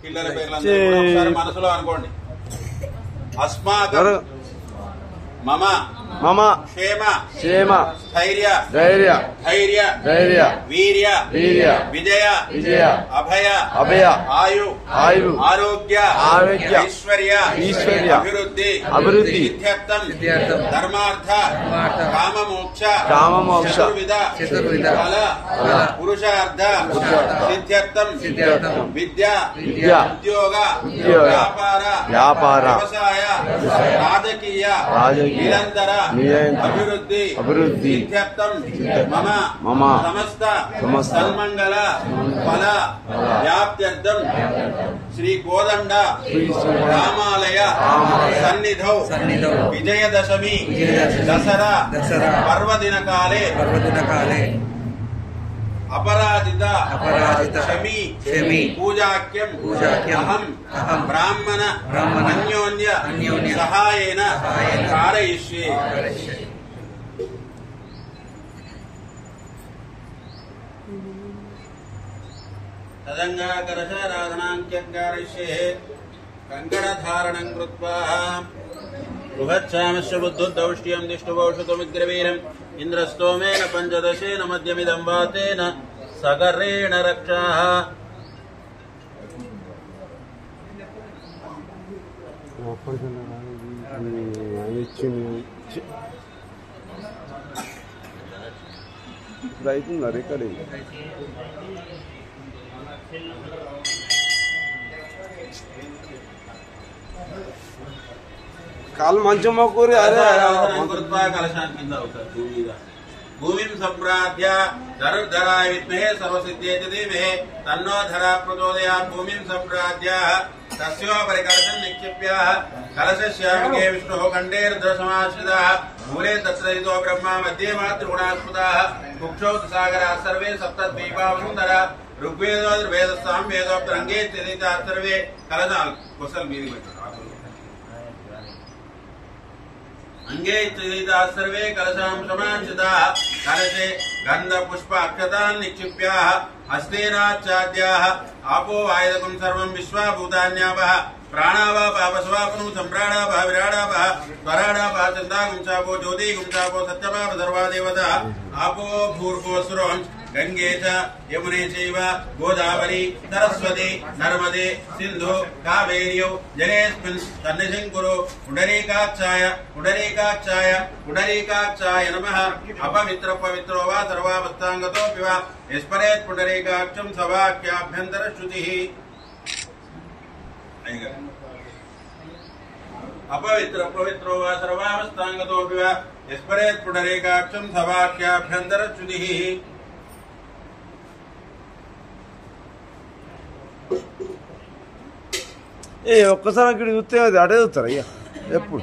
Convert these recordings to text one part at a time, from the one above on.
పిల్లల పేర్లు మనసులో అనుకోండి. అస్మాకం మమ మమ క్షేమ క్షేమ స్థైర్య ధైర్య ధైర్య ధైర్య వీర్య వీర్య విజయ విజయ అభయ అభయ ఆయు ఆయు ఆరోగ్య ఆరోగ్య ఐశ్వర్య ఈశ్వర్య అభివృద్ధి అభివృద్ధి సిద్ధ్యర్థం ధర్మార్థ కామమోక్ష కామమోక్ష చతుర్విధ ఫల పురుషార్థ సిద్ధ్యర్థం విద్య ఉద్యోగ వ్యాపార వ్యవసాయ రాజకీయ నిరంతర అభివృద్ధి సిద్ధ్యర్థం మమ సమస్త సన్మంగళ ఫల వ్యాప్త్యర్థం శ్రీ కోదండ రామాలయ సన్నిధౌ విజయదశమి దసరా పర్వదిన కాలే అపరాజిత క్షమి పూజాఖ్యం అహం బ్రాహ్మణ అన్యోన్య సహాయేన కారయిష్యే. తదంగాకరశారాధనాంక్యం కారయిష్యే. కంకణధారణం కృత్వా బృహచ్ఛామస్య బుద్ధుద్దౌష్ట్యం దిష్టువౌషధమిగ్రవీరం ఇంద్రస్తోమేన పంచదశేన మధ్యమిదం వాతేన సగరేణ రక్షాః. కాలు మంచం మొక్కూరి అదే కలశాన్ని కింద అవుతారు భూమిం సంప్రాధ్య ధరాయ విద్మహే సర్వసిద్ధ్యేతి ధీమహి తన్నో ధరా ప్రచోదయాత్. భూమిం సంప్రాధ్య తస్యోపరి కలశం నిక్షిప్య కలశస్యామికే విష్ణుః కంఠే రుద్రసమాశ్రితః మూలే తత్సదితో బ్రహ్మ మధ్యే మాతృగుణాస్పదాః కుక్షౌ సాగరాः సర్వే సప్తద్వీపా వసుంధరా ఋగ్వేదోర్వేదస్సాం వేదోక్తరంగే స్థితాः సర్వే కలశాలు కుశల్ మీది పెట్టారు अंगे सर्वे कलशां समांशिताः कलशे गंध पुष्प अक्षतान् निक्षिप्याः हस्तेनाच्छाद्याः आपो वायदकं सर्वं विश्वाभूतान्यावः प्राणावा पापस्वापनु सम्प्राणापः विराडापः स्वराडापः चन्दागुं चापो ज्योतिगुं चापो सत्यमाप सर्वा देवता आपो भूर्भुवस्सुरं गंगे च यमुने चैव गोदावरी सरस्वती नर्मदे सिंधु कावेर्यौ जलेऽस्मिन् सन्निधिं कुरु. पुंडरीकाक्षाय पुंडरीकाक्षाय पुंडरीकाक्षाय नमः. अपवित्र पवित्रो वा सर्वावस्थांगतोऽपि वा यस्परेत् पुंडरीकाक्षं सवाक्याभ्यन्तरश्रुतिः. अपवित्र पवित्रो वा सर्वावस्थांगतोऽपि वा यस्परेत् पुंडरीकाक्षं सवाक्याभ्यन्तरश्रुतिः. ఏ ఒక్కసారి అక్కడ చూస్తే అది అడే చూస్తారు అయ్యా ఎప్పుడు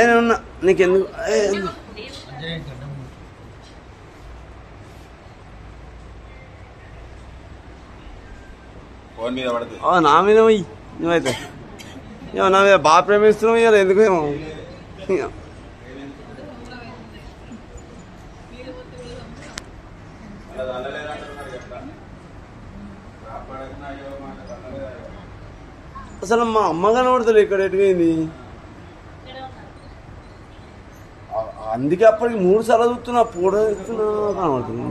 ఏమన్నా నీకెందుకు నా మీద పోయి నువ్వైతే ఏమో నా మీద బాగా ప్రేమిస్తున్నావు ఇయ్యాలి ఎందుకు ఏమో అసలు మా అమ్మ కనబడతలే ఇక్కడ ఎటువైంది అందుకే అప్పటికి 3 సార్లు చూస్తున్నా పూడ ఎత్తున్నా కనబడుతున్నా.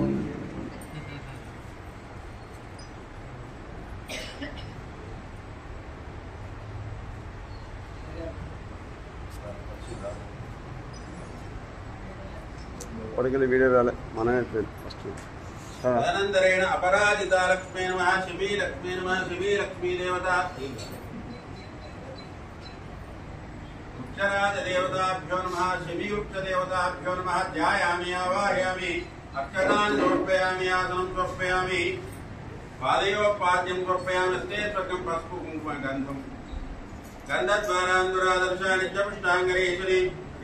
ఇప్పటికెళ్ళి వీడియో రాలే మనమే ఫస్ట్ తదనంతరేణ అపరాజిత లక్ష్మీ నమః శివీ లక్ష్మీ నమః శివీ లక్ష్మీ దేవత ఉక్షరాజ దేవతాభ్యో నమః శివీ ఉక్ష దేవతాభ్యో నమః ధ్యాయామి ఆవాహయామి అక్షరాన్ని సమర్పయామి ఆసనం సమర్పయామి పాదయోపాద్యం సమర్పయామి స్తే స్వర్గం పసుపు కుంకుమ గంధం గంధద్వారాంధురాదర్శాని చపుష్టాంగరేశ్వరి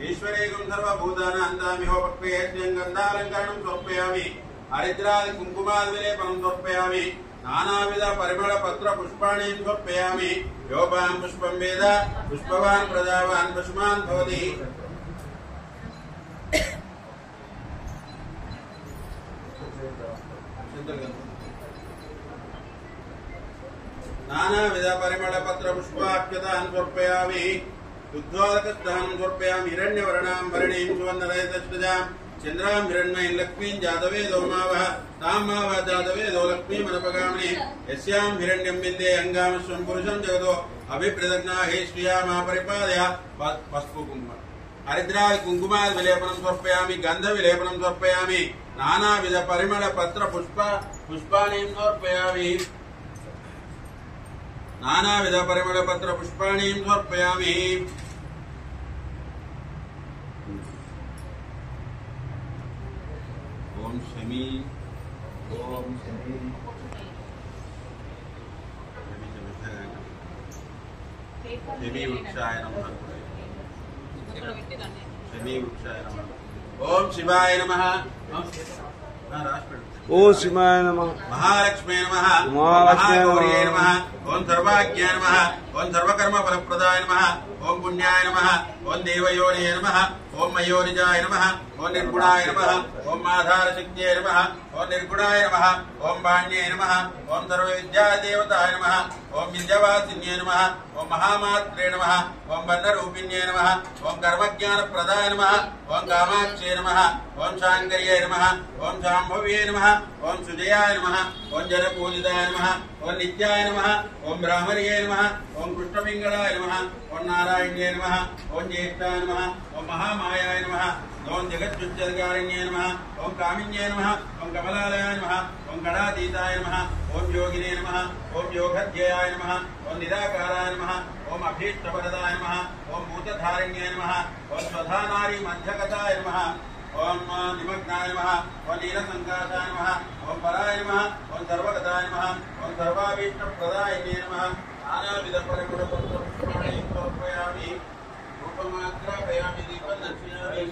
ఈశ్వరేకం సర్వభూతానాంతామిహోపక్వేస్యం గంధాలంకరణం సమర్పయామి हरिद्रादि कुंकुमादिलेपनं समर्पयामि नानाविध परिमल पत्र पुष्पाणि समर्पयामि योपां पुष्पं वेद पुष्पवान् प्रजावान् पशुमान् भवति नानाविध परिमल पत्र पुष्पाक्षतान् समर्पयामि उद्वादकस्थानं समर्पयामि हिरण्यवर्णां वरणीं सुवर्णरहितश्रुजां चन्द्रां हिरण्मयीं लक्ष्मीं जातवेदो मावः तां मावः जातवेदो लक्ष्मीमनपगामिनी यस्यां हिरण्यं विन्दे अङ्गामश्वं पुरुषं जगतो अभिप्रदग्ना हे श्रिया मा परिपादय पस्पु कुङ्कुम हरिद्रादि कुङ्कुमादि विलेपनं समर्पयामि गन्ध विलेपनं समर्पयामि नानाविध परिमल पत्र पुष्पाणि समर्पयामि नानाविध परिमल पत्र पुष्पाणि समर्पयामि ओम शमी शमी वृक्षाय नमः शमी वृक्षाय नमः ओम शिवाय नमः ओम शिवाय नमः महालक्ष्मी नमः महागौर्यै नमः ओम सर्वाज्ञाय नमः ओम सर्वकर्म फलप्रदाय नमः ओम पुण्याय नमः ओम देवयोनिये नमः ओम मयोनिजाय नमः ओम निर्गुणाय नमः ओम आधारशक्त्यै नमः ओम निर्गुणाय नमः ओम वाण्यै नमः ओम सर्वविद्यादेवताय नमः ओम विद्यावासिन्यै नमः ओम महामात्रे नमः ओम वर्णरूपिण्यै नमः ओम कर्मज्ञानप्रदाय नमः ओम कामाक्षे नमः ओम शाङ्कर्यै नमः ओम शाम्भव्यै नमः ओम सुजयाय नमः ओम जनपूजिताय नमः ओम नित्याय नमः ओम ब्राह्मण्ये नमः ओम कृष्णपिङ्गलाय नमः ओम नारायण्ये नमः ओम ज्येष्ठाय नमः ओम महामायाय नमः ओम जगच्चुच्चधिकारिण्ये नमः ओम कामिन्ये नमः ओम कमलालयाय नमः ओम गणातीताय नमः ओम योगिने नमः ओम योगध्ययाय नमः ओम निराकाराय नमः ओम अभीष्टवरदाय नमः ओम भूतधारिण्ये नमः ओम स्वधानारी मध्यगताय नमः ओम निमग्नाय नमः ओम नीलसङ्काशाय नमः ओम पराय नमः ओम सर्वगताय नमः ओम सर्वाभीष्टप्रदायिने नमः नानाविधपरिमलपत्रपुष्पाणि समर्पयामि रूपमाग्रापयामि दीपं दर्शयामि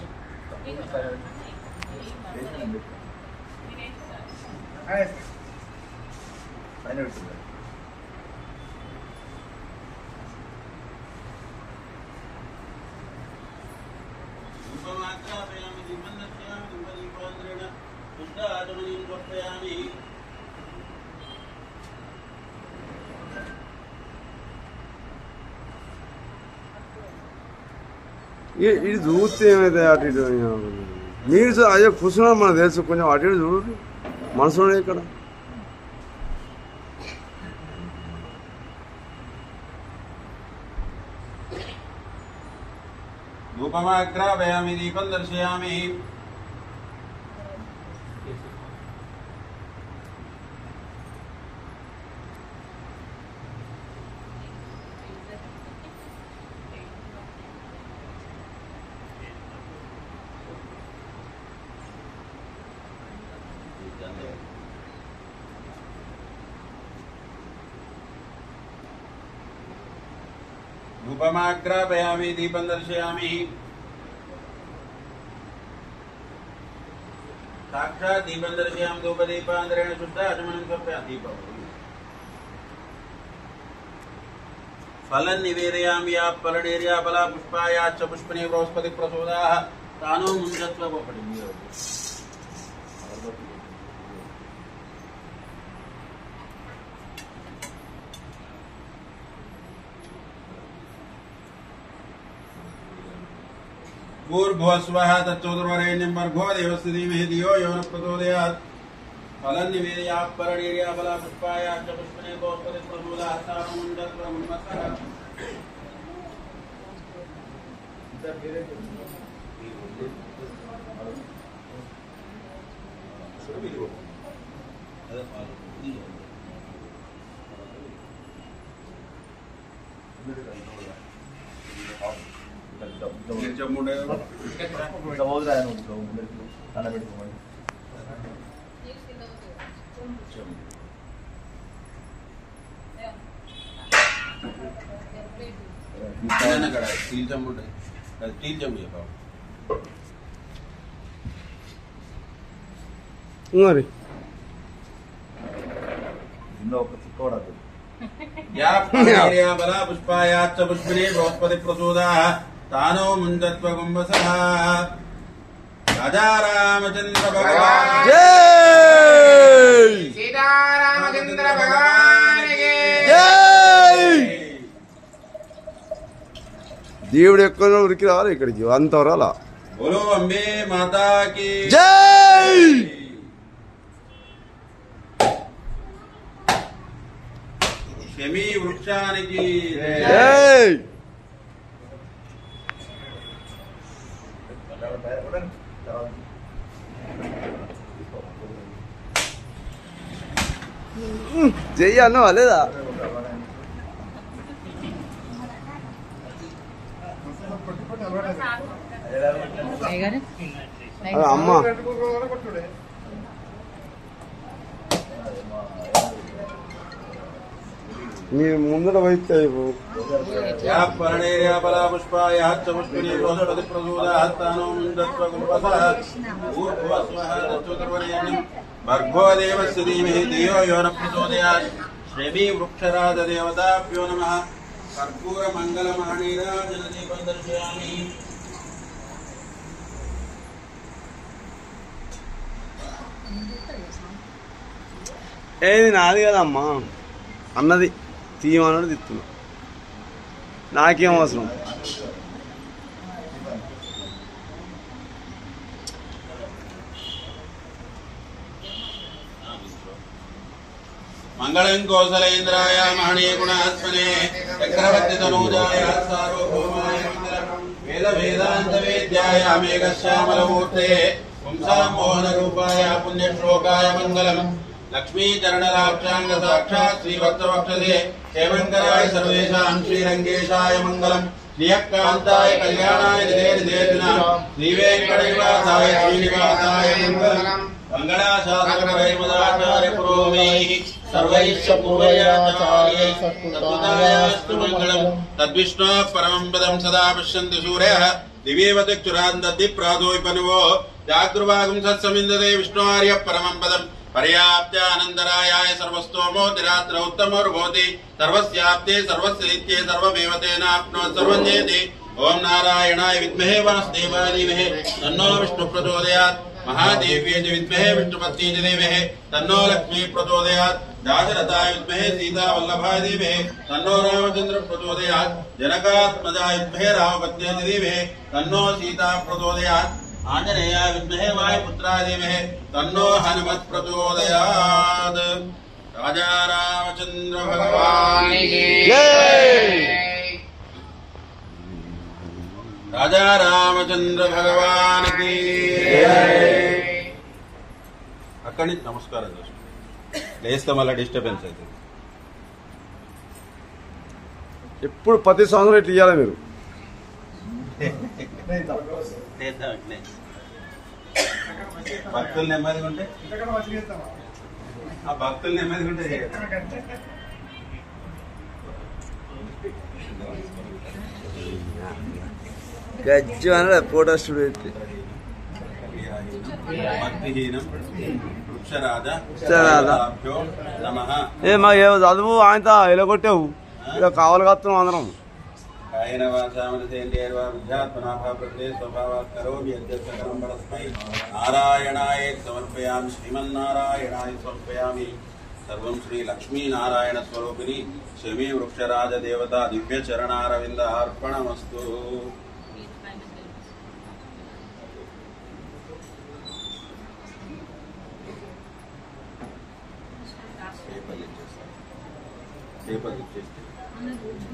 रूपमाग्रापयामि दीपं दर्शयामि धूपदीपान्तरेण शुद्धाचमनीं समर्पयामि ఇది చూస్తే ఏమైతే అటు ఇటు నీడ్స్ అదే కూర్చున్నాం మనకు తెలుసు కొంచెం అటు ఇటు చూడు మనసులో ఇక్కడ धूपमाग्रापयामि दीपं दर्शयामि धूपमाग्रापयामि दीपं दर्शयामि साक्षात् दीपं दर्शयामि धूपदीपान्तरेण शुद्धाचमनीं समर्पयामि दीपं फलं निवेदयामि या फलनेर्या फला पुष्पायाश्च पुष्पणे बृहस्पति प्रचोदाः तानो मुञ्चत्व पठिन्यो भूर्भुवस्वः तच्चोदुर्वरेण्यं भर्गो देवस्य धीमहि धियो यो नः प्रचोदयात् फलं निवेदयात् फलनेर्या फला पुष्पायाश्च पुष्पणे बृहस्पति प्रचोदाः तानो मुञ्चत्व मुन्मत्सः स्टील चम्मच మరి या बला पुष्पायाश्च पुष्पिणे बृहस्पति प्रचोदाः तानो मुञ्चत्व कुम्भसः राजा रामचंद्र भगवान जय దేవుడు ఎక్కువ ఉరికి రావాలి ఇక్కడికి అంతవరకు అలా బోలో అంబే మాతాకి జై. శమీ వృక్షానికి జై. జై అన్నవా లేదా? అమ్మ మీ ముందర వైతే భర్గోదేవస్య ధీమహి ధియో యో న ప్రచోదయాత్. శ్రీ వృక్షరాజ దేవతాభ్యో నమః. కర్పూర మంగళ మహనీరాజన దీపం దర్శయామి. ఏది నాది కదమ్మా అన్నది తీయమన్నాడు తిత్తున్నా నాకేం అవసరం. మంగళం కౌసలేంద్రాయ మహనీయ గుణాత్మనే చక్రవర్తి తనూజాయ సార్వభౌమాయ మంగళం. వేద వేదాంత వేద్యాయ మేఘశ్యామలమూర్తే పుంసాం మోహన రూపాయ పుణ్యశ్లోకాయ మంగళం. లక్ష్మీ చరణలాక్షాంగ సాక్షాత్ శ్రీవత్సవక్షసే క్షేమంకరాయ సర్వేషాం శ్రీరంగేశాయ మంగళం. శ్రీయకాంతాయ కళ్యాణాయ నిధేర్ధినా శ్రీవేంకటనివాసాయ శ్రీనివాసాయ మంగళం. మంగళాశాసనపరైర్మదాచార్య పురోగమైః సర్వైశ్చ పూర్వయాచార్యైః తద్వితాయాస్తు మంగళం. తద్విష్ణోః పరమం పదం సదా పశ్యంతి సూర్యః దివేవ చక్షురాందద్ది ప్రాదో విపనువో జాగృవాగం సత్సమిందతే విష్ణుఆర్యః పరమం పదం. పర్యాప్త్యానందరాయాయ సర్వస్తోమోతిరాత్ర ఉత్తమోర్భవతి. సర్వస్యాప్తే సర్వస్య నిత్యే సర్వమేవ తేనాప్నోతి సర్వం జయతి. ఓం నారాయణాయ విద్మహే వాసుదేవాయ ధీమహి తన్నో విష్ణు ప్రచోదయాత్. महादेव्यै च विद्महे विष्णुपत्नी च धीमहि तन्नो लक्ष्मी प्रचोदयात्. दाशरथाय विद्महे सीतावल्लभाय धीमहि तन्नो रामचन्द्र प्रचोदयात्. जनकात्मजाय विद्महे रामपत्न्यै च धीमहि तन्नो सीता प्रचोदयात्. आञ्जनेयाय विद्महे वायुपुत्राय धीमहि तन्नो हनुमत् प्रचोदयात्. राजा रामचन्द्र भगवान् की जय. राजा रामचंद्र भगवान की అక్కడి నుంచి నమస్కారం చేసుకోండి. లేస్తే మళ్ళీ డిస్టర్బెన్స్ అవుతుంది. ఎప్పుడు ప్రతి సంవత్సరం ఇట్లా ఇవ్వాలి మీరు. భక్తులు నెమ్మదిగా ఉంటే ఆ భక్తులు నెమ్మదిగా ఉంటే గజ్జు అన్న ఫోటో స్టూడియో భక్తిహీనం వృక్షరాజ నమః. ఏ మా ఏ చదువు ఆయనతో ఎలగొట్టావు ఇలా కావాలి కత్తున్నాం అందరం. కాయన వాచామృతేంద్రియర్వా బుద్ధ్యాత్మనాభా ప్రకృతే స్వభావాత్ కరోమి యజ్ఞకరం పరస్మై నారాయణాయ సమర్పయామి. శ్రీమన్నారాయణాయ సమర్పయామి. సర్వం శ్రీ లక్ష్మీనారాయణ స్వరూపిణి శమీ వృక్షరాజ దేవత దివ్య చరణారవింద అర్పణమస్తు. పేపర్లు ఇచ్చేస్తాను.